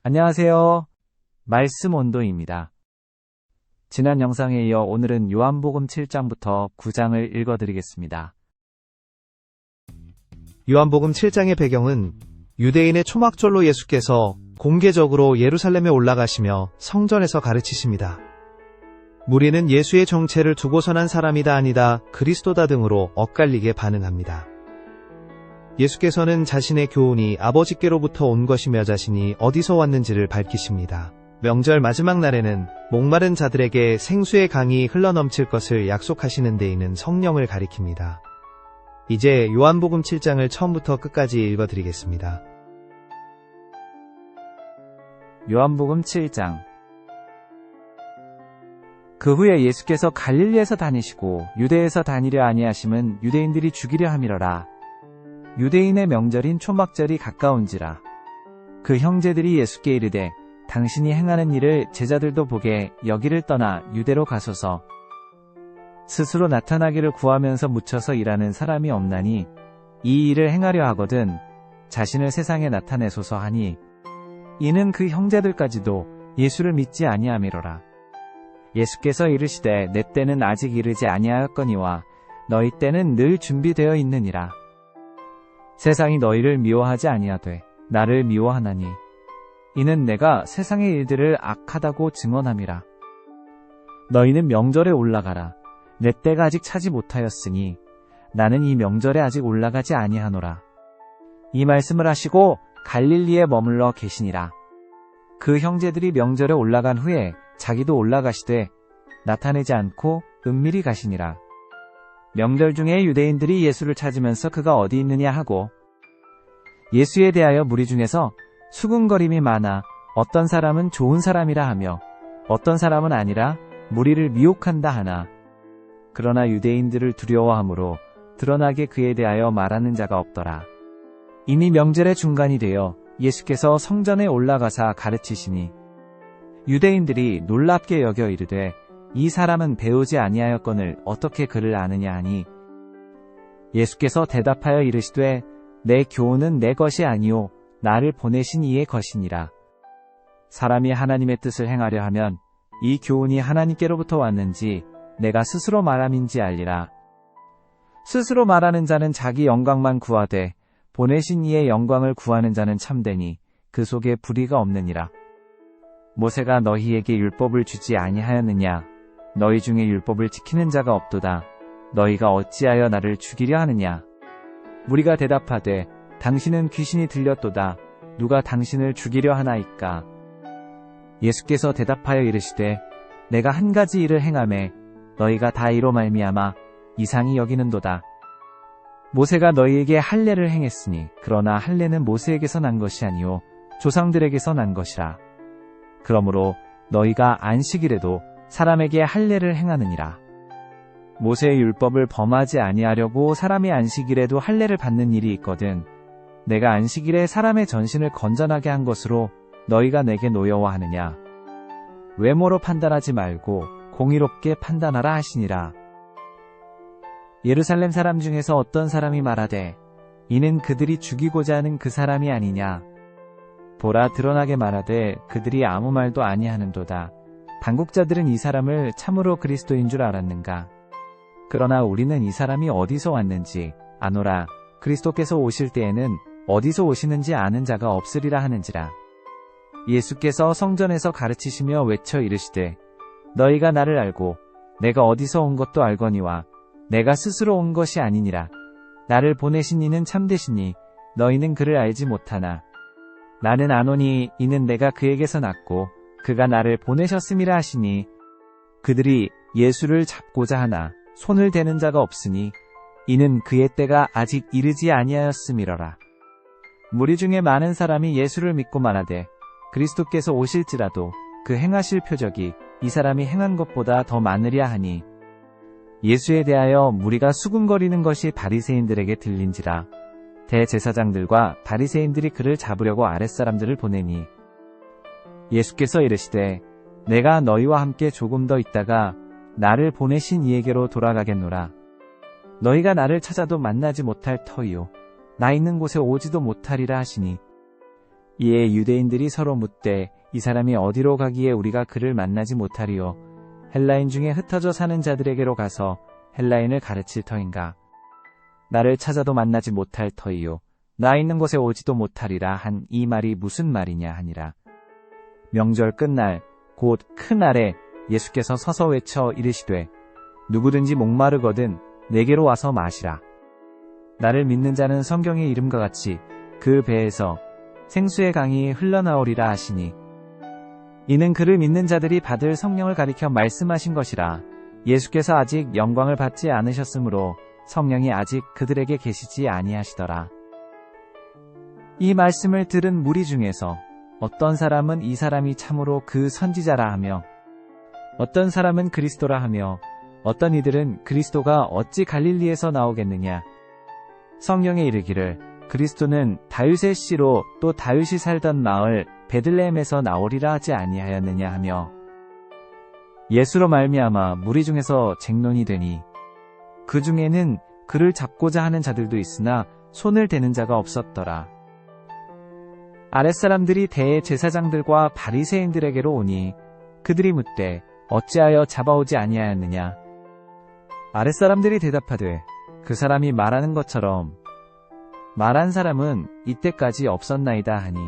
안녕하세요. 말씀 온도입니다. 지난 영상에 이어 오늘은 요한복음 7장부터 9장을 읽어드리겠습니다. 요한복음 7장의 배경은 유대인의 초막절로 예수께서 공개적으로 예루살렘에 올라가시며 성전에서 가르치십니다. 무리는 예수의 정체를 두고서 난 사람이다 아니다 그리스도다 등으로 엇갈리게 반응합니다. 예수께서는 자신의 교훈이 아버지께로부터 온 것이며 자신이 어디서 왔는지를 밝히십니다. 명절 마지막 날에는 목마른 자들에게 생수의 강이 흘러넘칠 것을 약속하시는 데에는 성령을 가리킵니다. 이제 요한복음 7장을 처음부터 끝까지 읽어드리겠습니다. 요한복음 7장. 그 후에 예수께서 갈릴리에서 다니시고 유대에서 다니려 아니하심은 유대인들이 죽이려 함이러라. 유대인의 명절인 초막절이 가까운지라. 그 형제들이 예수께 이르되 당신이 행하는 일을 제자들도 보게 여기를 떠나 유대로 가소서. 스스로 나타나기를 구하면서 묻혀서 일하는 사람이 없나니 이 일을 행하려 하거든 자신을 세상에 나타내소서 하니 이는 그 형제들까지도 예수를 믿지 아니함이로라. 예수께서 이르시되 내 때는 아직 이르지 아니하였거니와 너희 때는 늘 준비되어 있느니라. 세상이 너희를 미워하지 아니하되 나를 미워하나니 이는 내가 세상의 일들을 악하다고 증언함이라. 너희는 명절에 올라가라. 내 때가 아직 차지 못하였으니 나는 이 명절에 아직 올라가지 아니하노라. 이 말씀을 하시고 갈릴리에 머물러 계시니라. 그 형제들이 명절에 올라간 후에 자기도 올라가시되 나타내지 않고 은밀히 가시니라. 명절 중에 유대인들이 예수를 찾으면서 그가 어디 있느냐 하고 예수에 대하여 무리 중에서 수군거림이 많아 어떤 사람은 좋은 사람이라 하며 어떤 사람은 아니라 무리를 미혹한다 하나 그러나 유대인들을 두려워하므로 드러나게 그에 대하여 말하는 자가 없더라. 이미 명절의 중간이 되어 예수께서 성전에 올라가사 가르치시니 유대인들이 놀랍게 여겨 이르되 이 사람은 배우지 아니하였거늘 어떻게 그를 아느냐 하니 예수께서 대답하여 이르시되 내 교훈은 내 것이 아니요 나를 보내신 이의 것이니라. 사람이 하나님의 뜻을 행하려 하면 이 교훈이 하나님께로부터 왔는지 내가 스스로 말함인지 알리라. 스스로 말하는 자는 자기 영광만 구하되 보내신 이의 영광을 구하는 자는 참되니 그 속에 불의가 없느니라. 모세가 너희에게 율법을 주지 아니하였느냐? 너희 중에 율법을 지키는 자가 없도다. 너희가 어찌하여 나를 죽이려 하느냐? 무리가 대답하되 당신은 귀신이 들렸도다. 누가 당신을 죽이려 하나이까? 예수께서 대답하여 이르시되 내가 한 가지 일을 행하매 너희가 다 이로 말미암아 이상히 여기는도다. 모세가 너희에게 할례를 행했으니 그러나 할례는 모세에게서 난 것이 아니요 조상들에게서 난 것이라. 그러므로 너희가 안식일에도 사람에게 할례를 행하느니라. 모세의 율법을 범하지 아니하려고 사람이 안식일에도 할례를 받는 일이 있거든 내가 안식일에 사람의 전신을 건전하게 한 것으로 너희가 내게 노여워하느냐. 외모로 판단하지 말고 공의롭게 판단하라 하시니라. 예루살렘 사람 중에서 어떤 사람이 말하되 이는 그들이 죽이고자 하는 그 사람이 아니냐. 보라 드러나게 말하되 그들이 아무 말도 아니하는도다. 당국자들은 이 사람을 참으로 그리스도인 줄 알았는가. 그러나 우리는 이 사람이 어디서 왔는지 아노라. 그리스도께서 오실 때에는 어디서 오시는지 아는 자가 없으리라 하는지라. 예수께서 성전에서 가르치시며 외쳐 이르시되 너희가 나를 알고 내가 어디서 온 것도 알거니와 내가 스스로 온 것이 아니니라. 나를 보내신 이는 참되시니 너희는 그를 알지 못하나 나는 아노니 이는 내가 그에게서 났고 그가 나를 보내셨음이라 하시니 그들이 예수를 잡고자 하나 손을 대는 자가 없으니 이는 그의 때가 아직 이르지 아니하였음이러라. 무리 중에 많은 사람이 예수를 믿고 말하되 그리스도께서 오실지라도 그 행하실 표적이 이 사람이 행한 것보다 더 많으랴 하니 예수에 대하여 무리가 수군거리는 것이 바리새인들에게 들린지라. 대제사장들과 바리새인들이 그를 잡으려고 아랫사람들을 보내니 예수께서 이르시되 내가 너희와 함께 조금 더 있다가 나를 보내신 이에게로 돌아가겠노라. 너희가 나를 찾아도 만나지 못할 터이요 나 있는 곳에 오지도 못하리라 하시니 이에 유대인들이 서로 묻되 이 사람이 어디로 가기에 우리가 그를 만나지 못하리요? 헬라인 중에 흩어져 사는 자들에게로 가서 헬라인을 가르칠 터인가? 나를 찾아도 만나지 못할 터이요. 나 있는 곳에 오지도 못하리라 한 이 말이 무슨 말이냐 하니라. 명절 끝날 곧 큰 날에 예수께서 서서 외쳐 이르시되 누구든지 목마르거든 내게로 와서 마시라. 나를 믿는 자는 성경의 이름과 같이 그 배에서 생수의 강이 흘러나오리라 하시니 이는 그를 믿는 자들이 받을 성령을 가리켜 말씀하신 것이라. 예수께서 아직 영광을 받지 않으셨으므로 성령이 아직 그들에게 계시지 아니하시더라. 이 말씀을 들은 무리 중에서 어떤 사람은 이 사람이 참으로 그 선지자라 하며 어떤 사람은 그리스도라 하며 어떤 이들은 그리스도가 어찌 갈릴리에서 나오겠느냐. 성경에 이르기를 그리스도는 다윗의 씨로 또 다윗이 살던 마을 베들레헴에서 나오리라 하지 아니하였느냐 하며 예수로 말미암아 무리 중에서 쟁론이 되니 그 중에는 그를 잡고자 하는 자들도 있으나 손을 대는 자가 없었더라. 아랫사람들이 대제사장들과 바리새인들에게로 오니 그들이 묻되 어찌하여 잡아오지 아니하였느냐. 아랫사람들이 대답하되 그 사람이 말하는 것처럼 말한 사람은 이때까지 없었나이다 하니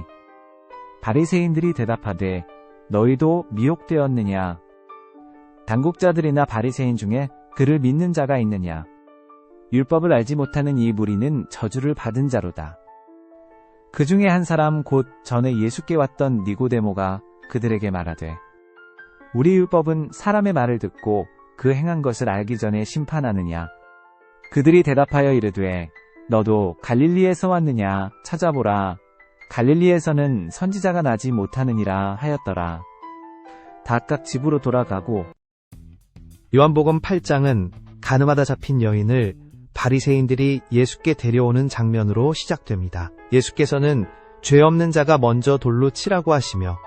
바리새인들이 대답하되 너희도 미혹되었느냐. 당국자들이나 바리새인 중에 그를 믿는 자가 있느냐. 율법을 알지 못하는 이 무리는 저주를 받은 자로다. 그 중에 한 사람 곧 전에 예수께 왔던 니고데모가 그들에게 말하되 우리 율법은 사람의 말을 듣고 그 행한 것을 알기 전에 심판하느냐. 그들이 대답하여 이르되 너도 갈릴리에서 왔느냐. 찾아보라. 갈릴리에서는 선지자가 나지 못하느니라 하였더라. 다 각 집으로 돌아가고 요한복음 8장은 가늠하다 잡힌 여인을 바리새인들이 예수께 데려오는 장면으로 시작됩니다. 예수께서는 죄 없는 자가 먼저 돌로 치라고 하시며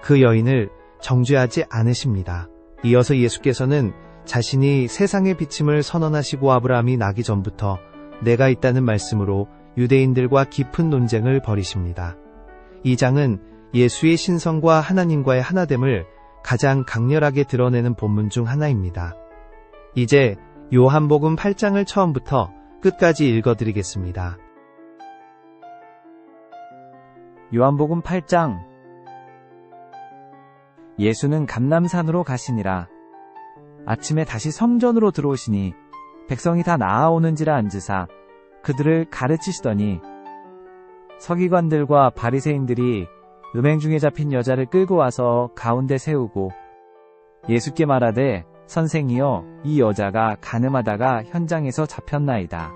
그 여인을 정죄하지 않으십니다. 이어서 예수께서는 자신이 세상의 비침을 선언하시고 아브라함이 나기 전부터 내가 있다는 말씀으로 유대인들과 깊은 논쟁을 벌이십니다. 이 장은 예수의 신성과 하나님과의 하나됨을 가장 강렬하게 드러내는 본문 중 하나입니다. 이제 요한복음 8장을 처음부터 끝까지 읽어드리겠습니다. 요한복음 8장. 예수는 감람산으로 가시니라. 아침에 다시 성전으로 들어오시니 백성이 다 나아오는지라 앉으사 그들을 가르치시더니 서기관들과 바리새인들이 음행 중에 잡힌 여자를 끌고 와서 가운데 세우고 예수께 말하되 선생이여 이 여자가 간음하다가 현장에서 잡혔나이다.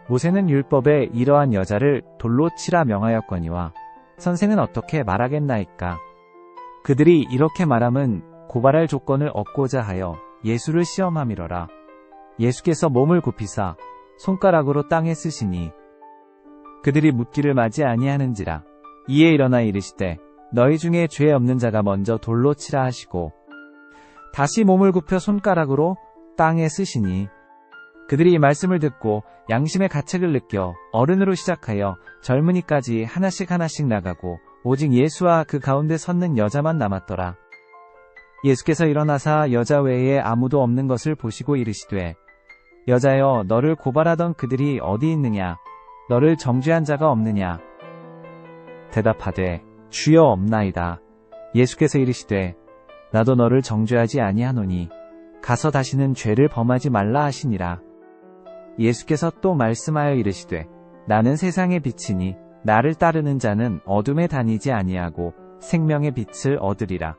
모세는 율법에 이러한 여자를 돌로 치라 명하였거니와 선생은 어떻게 말하겠나이까. 그들이 이렇게 말함은 고발할 조건을 얻고자 하여 예수를 시험함이러라. 예수께서 몸을 굽히사 손가락으로 땅에 쓰시니 그들이 묻기를 마지 아니하는지라. 이에 일어나 이르시되 너희 중에 죄 없는 자가 먼저 돌로 치라 하시고 다시 몸을 굽혀 손가락으로 땅에 쓰시니 그들이 이 말씀을 듣고 양심의 가책을 느껴 어른으로 시작하여 젊은이까지 하나씩 나가고 오직 예수와 그 가운데 섰는 여자만 남았더라. 예수께서 일어나사 여자 외에 아무도 없는 것을 보시고 이르시되 여자여 너를 고발하던 그들이 어디 있느냐. 너를 정죄한 자가 없느냐. 대답하되 주여 없나이다. 예수께서 이르시되 나도 너를 정죄하지 아니하노니 가서 다시는 죄를 범하지 말라 하시니라. 예수께서 또 말씀하여 이르시되 나는 세상의 빛이니 나를 따르는 자는 어둠에 다니지 아니하고 생명의 빛을 얻으리라.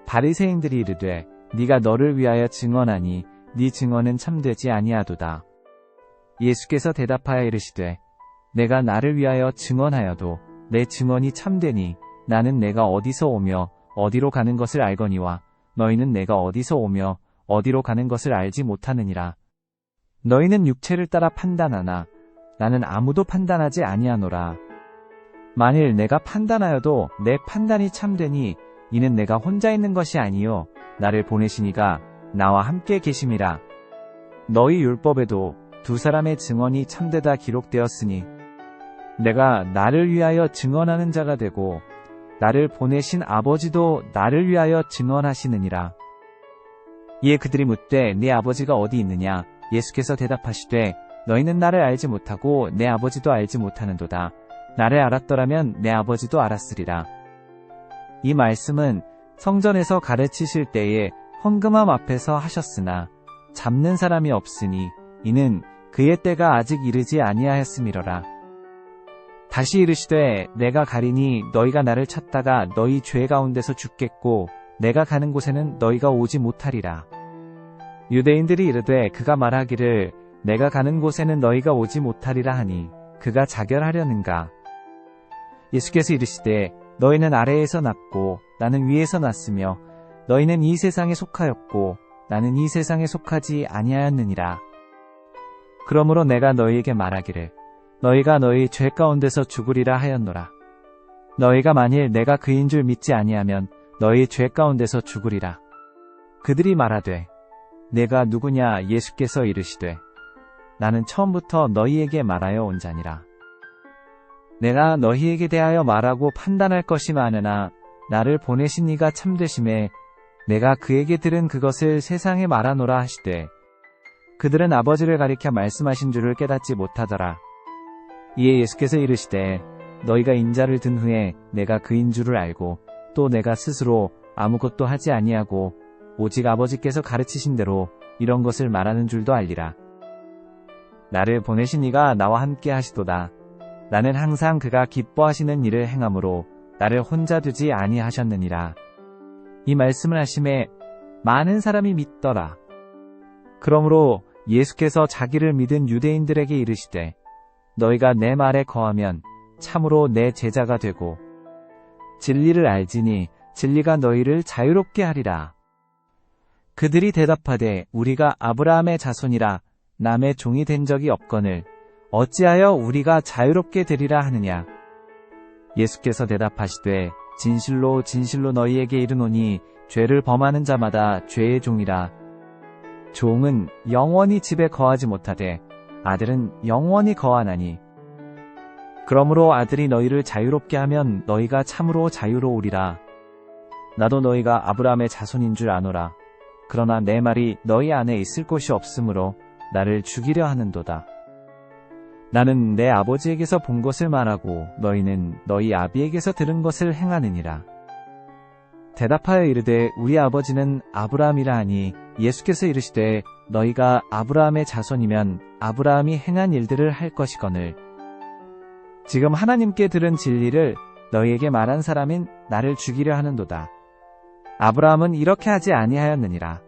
바리새인들이 이르되 네가 너를 위하여 증언하니 네 증언은 참되지 아니하도다. 예수께서 대답하여 이르시되 내가 나를 위하여 증언하여도 내 증언이 참되니 나는 내가 어디서 오며 어디로 가는 것을 알거니와 너희는 내가 어디서 오며 어디로 가는 것을 알지 못하느니라. 너희는 육체를 따라 판단하나 나는 아무도 판단하지 아니하노라. 만일 내가 판단하여도 내 판단이 참되니 이는 내가 혼자 있는 것이 아니요 나를 보내시니가 나와 함께 계심이라. 너희 율법에도 두 사람의 증언이 참되다 기록되었으니 내가 나를 위하여 증언하는 자가 되고 나를 보내신 아버지도 나를 위하여 증언하시느니라. 이에 그들이 묻되 네 아버지가 어디 있느냐? 예수께서 대답하시되 너희는 나를 알지 못하고 내 아버지도 알지 못하는도다. 나를 알았더라면 내 아버지도 알았으리라. 이 말씀은 성전에서 가르치실 때에 헌금함 앞에서 하셨으나 잡는 사람이 없으니 이는 그의 때가 아직 이르지 아니하였음이로라. 다시 이르시되 내가 가리니 너희가 나를 찾다가 너희 죄 가운데서 죽겠고 내가 가는 곳에는 너희가 오지 못하리라. 유대인들이 이르되 그가 말하기를 내가 가는 곳에는 너희가 오지 못하리라 하니 그가 자결하려는가? 예수께서 이르시되 너희는 아래에서 났고 나는 위에서 났으며 너희는 이 세상에 속하였고 나는 이 세상에 속하지 아니하였느니라. 그러므로 내가 너희에게 말하기를 너희가 너희 죄 가운데서 죽으리라 하였노라. 너희가 만일 내가 그인 줄 믿지 아니하면 너희 죄 가운데서 죽으리라. 그들이 말하되 내가 누구냐? 예수께서 이르시되 나는 처음부터 너희에게 말하여 온 자니라. 내가 너희에게 대하여 말하고 판단할 것이 많으나 나를 보내신 이가 참되심에 내가 그에게 들은 그것을 세상에 말하노라 하시되 그들은 아버지를 가리켜 말씀하신 줄을 깨닫지 못하더라. 이에 예수께서 이르시되 너희가 인자를 든 후에 내가 그인 줄을 알고 또 내가 스스로 아무것도 하지 아니하고 오직 아버지께서 가르치신 대로 이런 것을 말하는 줄도 알리라. 나를 보내신 이가 나와 함께 하시도다. 나는 항상 그가 기뻐하시는 일을 행함으로 나를 혼자 두지 아니하셨느니라. 이 말씀을 하심에 많은 사람이 믿더라. 그러므로 예수께서 자기를 믿은 유대인들에게 이르시되 너희가 내 말에 거하면 참으로 내 제자가 되고 진리를 알지니 진리가 너희를 자유롭게 하리라. 그들이 대답하되 우리가 아브라함의 자손이라 남의 종이 된 적이 없거늘 어찌하여 우리가 자유롭게 되리라 하느냐? 예수께서 대답하시되 진실로 진실로 너희에게 이르노니 죄를 범하는 자마다 죄의 종이라. 종은 영원히 집에 거하지 못하되 아들은 영원히 거하나니. 그러므로 아들이 너희를 자유롭게 하면 너희가 참으로 자유로우리라. 나도 너희가 아브라함의 자손인 줄 아노라. 그러나 내 말이 너희 안에 있을 곳이 없으므로 나를 죽이려 하는도다. 나는 내 아버지에게서 본 것을 말하고 너희는 너희 아비에게서 들은 것을 행하느니라. 대답하여 이르되 우리 아버지는 아브라함이라 하니 예수께서 이르시되 너희가 아브라함의 자손이면 아브라함이 행한 일들을 할 것이거늘 지금 하나님께 들은 진리를 너희에게 말한 사람인 나를 죽이려 하는도다. 아브라함은 이렇게 하지 아니하였느니라.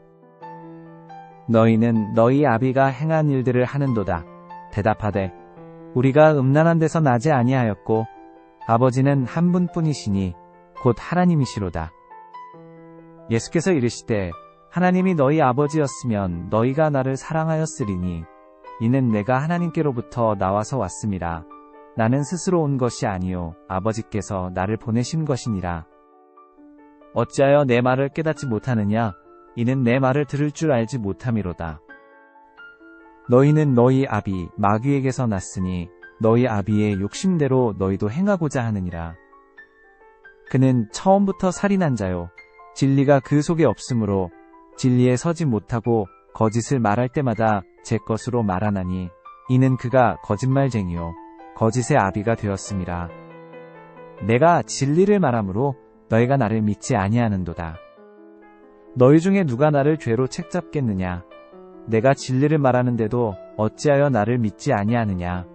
너희는 너희 아비가 행한 일들을 하는도다. 대답하되 우리가 음란한 데서 나지 아니하였고 아버지는 한 분뿐이시니 곧 하나님이시로다. 예수께서 이르시되 하나님이 너희 아버지였으면 너희가 나를 사랑하였으리니 이는 내가 하나님께로부터 나와서 왔음이라. 나는 스스로 온 것이 아니요 아버지께서 나를 보내신 것이니라. 어찌하여 내 말을 깨닫지 못하느냐? 이는 내 말을 들을 줄 알지 못함이로다. 너희는 너희 아비 마귀에게서 났으니 너희 아비의 욕심대로 너희도 행하고자 하느니라. 그는 처음부터 살인한 자요 진리가 그 속에 없으므로 진리에 서지 못하고 거짓을 말할 때마다 제 것으로 말하나니 이는 그가 거짓말쟁이요 거짓의 아비가 되었음이라. 내가 진리를 말하므로 너희가 나를 믿지 아니하는도다. 너희 중에 누가 나를 죄로 책잡겠느냐? 내가 진리를 말하는데도 어찌하여 나를 믿지 아니하느냐?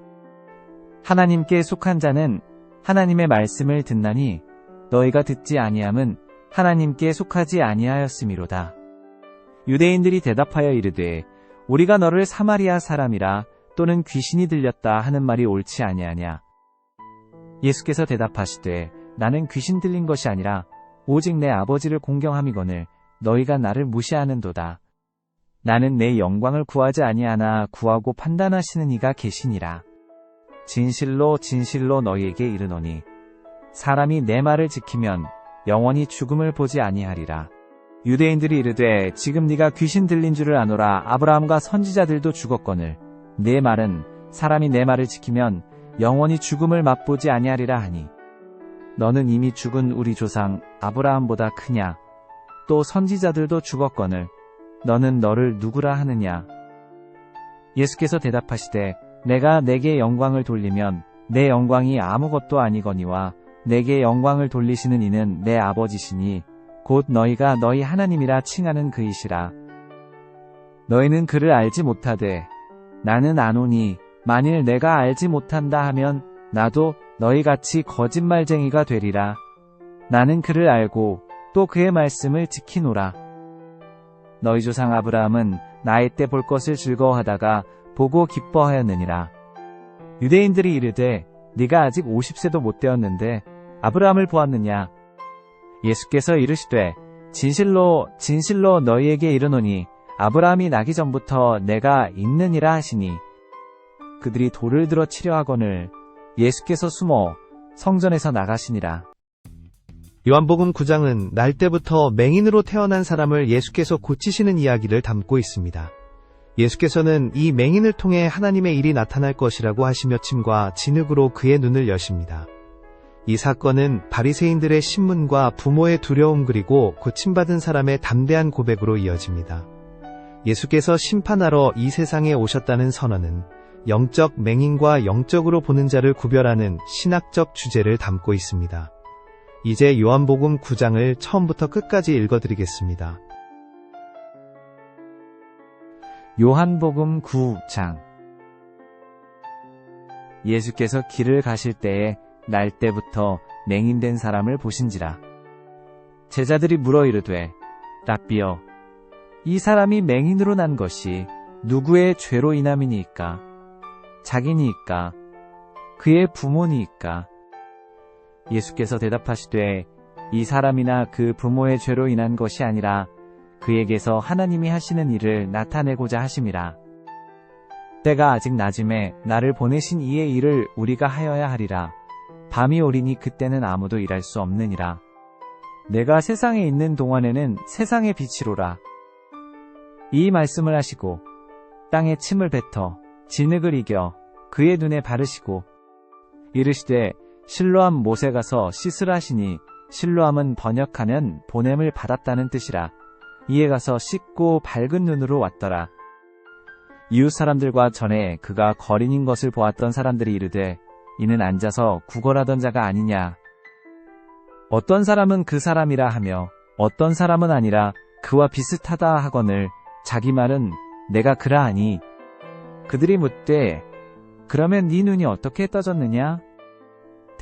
하나님께 속한 자는 하나님의 말씀을 듣나니 너희가 듣지 아니함은 하나님께 속하지 아니하였음이로다. 유대인들이 대답하여 이르되 우리가 너를 사마리아 사람이라 또는 귀신이 들렸다 하는 말이 옳지 아니하냐? 예수께서 대답하시되 나는 귀신 들린 것이 아니라 오직 내 아버지를 공경함이거늘 너희가 나를 무시하는도다. 나는 내 영광을 구하지 아니하나 구하고 판단하시는 이가 계시니라. 진실로 진실로 너희에게 이르노니 사람이 내 말을 지키면 영원히 죽음을 보지 아니하리라. 유대인들이 이르되 지금 네가 귀신 들린 줄을 아노라. 아브라함과 선지자들도 죽었거늘 내 말은 사람이 내 말을 지키면 영원히 죽음을 맛보지 아니하리라 하니 너는 이미 죽은 우리 조상 아브라함보다 크냐? 또 선지자들도 죽었거늘 너는 너를 누구라 하느냐? 예수께서 대답하시되 내가 내게 영광을 돌리면 내 영광이 아무것도 아니거니와 내게 영광을 돌리시는 이는 내 아버지시니 곧 너희가 너희 하나님이라 칭하는 그이시라. 너희는 그를 알지 못하되 나는 아노니 만일 내가 알지 못한다 하면 나도 너희같이 거짓말쟁이가 되리라. 나는 그를 알고 또 그의 말씀을 지키노라. 너희 조상 아브라함은 나이 때 볼 것을 즐거워하다가 보고 기뻐하였느니라. 유대인들이 이르되 네가 아직 50세도 못 되었는데 아브라함을 보았느냐? 예수께서 이르시되 진실로 진실로 너희에게 이르노니 아브라함이 나기 전부터 내가 있느니라 하시니 그들이 돌을 들어 치려 하거늘 예수께서 숨어 성전에서 나가시니라. 요한복음 9장은 날 때부터 맹인으로 태어난 사람을 예수께서 고치시는 이야기를 담고 있습니다. 예수께서는 이 맹인을 통해 하나님의 일이 나타날 것이라고 하시며 침과 진흙으로 그의 눈을 여십니다. 이 사건은 바리새인들의 신문과 부모의 두려움 그리고 고침받은 사람의 담대한 고백으로 이어집니다. 예수께서 심판하러 이 세상에 오셨다는 선언은 영적 맹인과 영적으로 보는 자를 구별하는 신학적 주제를 담고 있습니다. 이제 요한복음 9장을 처음부터 끝까지 읽어드리겠습니다. 요한복음 9장. 예수께서 길을 가실 때에 날 때부터 맹인된 사람을 보신지라. 제자들이 물어 이르되 랍비여 이 사람이 맹인으로 난 것이 누구의 죄로 인함이니이까? 자기니이까? 그의 부모니이까? 예수께서 대답하시되 이 사람이나 그 부모의 죄로 인한 것이 아니라 그에게서 하나님이 하시는 일을 나타내고자 하심이라. 때가 아직 낮음에 나를 보내신 이의 일을 우리가 하여야 하리라. 밤이 오리니 그때는 아무도 일할 수 없느니라. 내가 세상에 있는 동안에는 세상의 빛이로라. 이 말씀을 하시고 땅에 침을 뱉어 진흙을 이겨 그의 눈에 바르시고 이르시되 실로암 못에 가서 씻으라 하시니 실로암은 번역하면 보냄을 받았다는 뜻이라. 이에 가서 씻고 밝은 눈으로 왔더라. 이웃 사람들과 전에 그가 거린인 것을 보았던 사람들이 이르되 이는 앉아서 구걸하던 자가 아니냐. 어떤 사람은 그 사람이라 하며 어떤 사람은 아니라 그와 비슷하다 하거늘 자기 말은 내가 그라 하니 그들이 묻되 그러면 네 눈이 어떻게 떠졌느냐?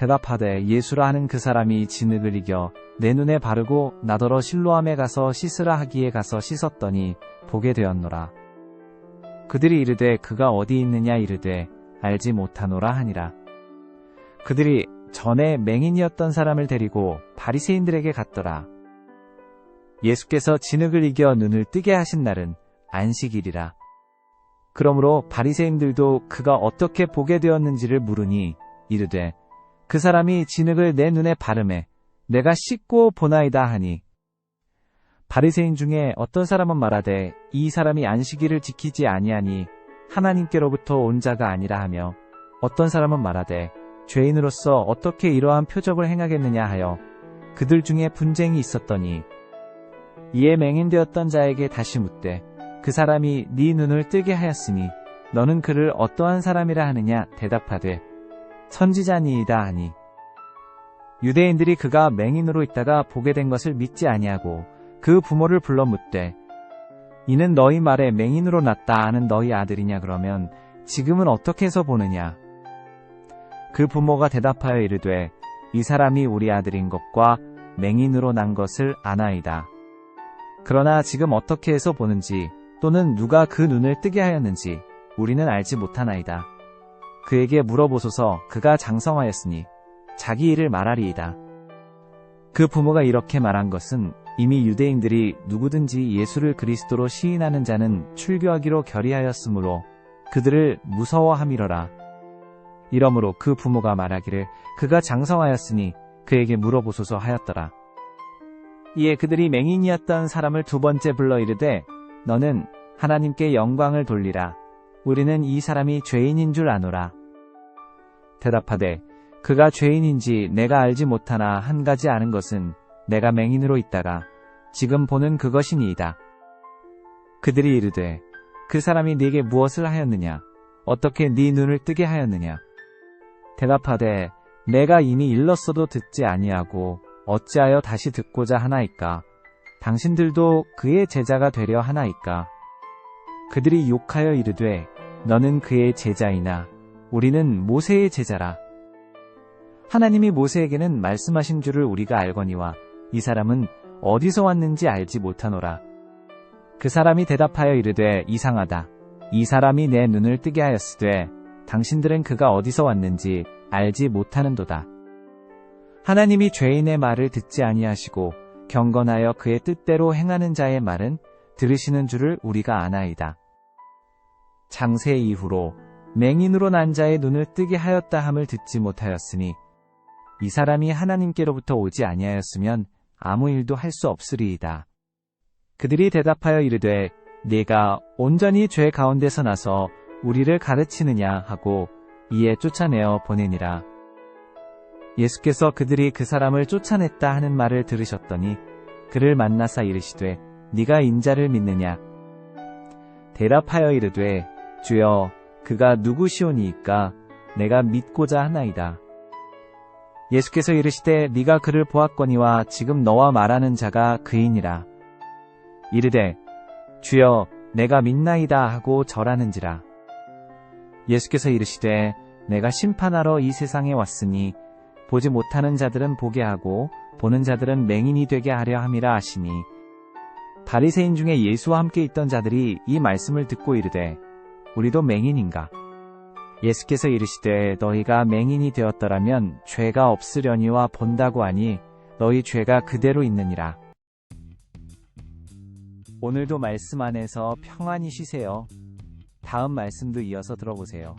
대답하되 예수라 하는 그 사람이 진흙을 이겨 내 눈에 바르고 나더러 실로암에 가서 씻으라 하기에 가서 씻었더니 보게 되었노라. 그들이 이르되 그가 어디 있느냐 이르되 알지 못하노라 하니라. 그들이 전에 맹인이었던 사람을 데리고 바리새인들에게 갔더라. 예수께서 진흙을 이겨 눈을 뜨게 하신 날은 안식일이라. 그러므로 바리새인들도 그가 어떻게 보게 되었는지를 물으니 이르되 그 사람이 진흙을 내 눈에 바르매 내가 씻고 보나이다 하니 바리새인 중에 어떤 사람은 말하되 이 사람이 안식일을 지키지 아니하니 하나님께로부터 온 자가 아니라 하며 어떤 사람은 말하되 죄인으로서 어떻게 이러한 표적을 행하겠느냐 하여 그들 중에 분쟁이 있었더니 이에 맹인되었던 자에게 다시 묻되 그 사람이 네 눈을 뜨게 하였으니 너는 그를 어떠한 사람이라 하느냐 대답하되 선지자니이다 하니 유대인들이 그가 맹인으로 있다가 보게 된 것을 믿지 아니하고 그 부모를 불러 묻되 이는 너희 말에 맹인으로 났다 하는 너희 아들이냐 그러면 지금은 어떻게 해서 보느냐. 그 부모가 대답하여 이르되 이 사람이 우리 아들인 것과 맹인으로 난 것을 아나이다. 그러나 지금 어떻게 해서 보는지 또는 누가 그 눈을 뜨게 하였는지 우리는 알지 못하나이다. 그에게 물어보소서. 그가 장성하였으니 자기 일을 말하리이다. 그 부모가 이렇게 말한 것은 이미 유대인들이 누구든지 예수를 그리스도로 시인하는 자는 출교하기로 결의하였으므로 그들을 무서워함이러라. 이러므로 그 부모가 말하기를 그가 장성하였으니 그에게 물어보소서 하였더라. 이에 그들이 맹인이었던 사람을 두 번째 불러 이르되 너는 하나님께 영광을 돌리라. 우리는 이 사람이 죄인인 줄 아노라. 대답하되 그가 죄인인지 내가 알지 못하나 한 가지 아는 것은 내가 맹인으로 있다가 지금 보는 그것이니이다. 그들이 이르되 그 사람이 네게 무엇을 하였느냐? 어떻게 네 눈을 뜨게 하였느냐? 대답하되 내가 이미 일렀어도 듣지 아니하고 어찌하여 다시 듣고자 하나이까? 당신들도 그의 제자가 되려 하나이까? 그들이 욕하여 이르되 너는 그의 제자이나 우리는 모세의 제자라. 하나님이 모세에게는 말씀하신 줄을 우리가 알거니와 이 사람은 어디서 왔는지 알지 못하노라. 그 사람이 대답하여 이르되 이상하다. 이 사람이 내 눈을 뜨게 하였으되 당신들은 그가 어디서 왔는지 알지 못하는도다. 하나님이 죄인의 말을 듣지 아니하시고 경건하여 그의 뜻대로 행하는 자의 말은 들으시는 줄을 우리가 아나이다. 장세 이후로 맹인으로 난 자의 눈을 뜨게 하였다 함을 듣지 못하였으니 이 사람이 하나님께로부터 오지 아니하였으면 아무 일도 할 수 없으리이다. 그들이 대답하여 이르되 네가 온전히 죄 가운데서 나서 우리를 가르치느냐 하고 이에 쫓아내어 보내니라. 예수께서 그들이 그 사람을 쫓아냈다 하는 말을 들으셨더니 그를 만나사 이르시되 네가 인자를 믿느냐? 대답하여 이르되 주여 그가 누구시오니이까 내가 믿고자 하나이다. 예수께서 이르시되 네가 그를 보았거니와 지금 너와 말하는 자가 그이니라. 이르되 주여 내가 믿나이다 하고 절하는지라. 예수께서 이르시되 내가 심판하러 이 세상에 왔으니 보지 못하는 자들은 보게 하고 보는 자들은 맹인이 되게 하려 함이라 하시니 바리새인 중에 예수와 함께 있던 자들이 이 말씀을 듣고 이르되 우리도 맹인인가? 예수께서 이르시되 너희가 맹인이 되었더라면 죄가 없으려니와 본다고 하니 너희 죄가 그대로 있느니라. 오늘도 말씀 안에서 평안히 쉬세요. 다음 말씀도 이어서 들어보세요.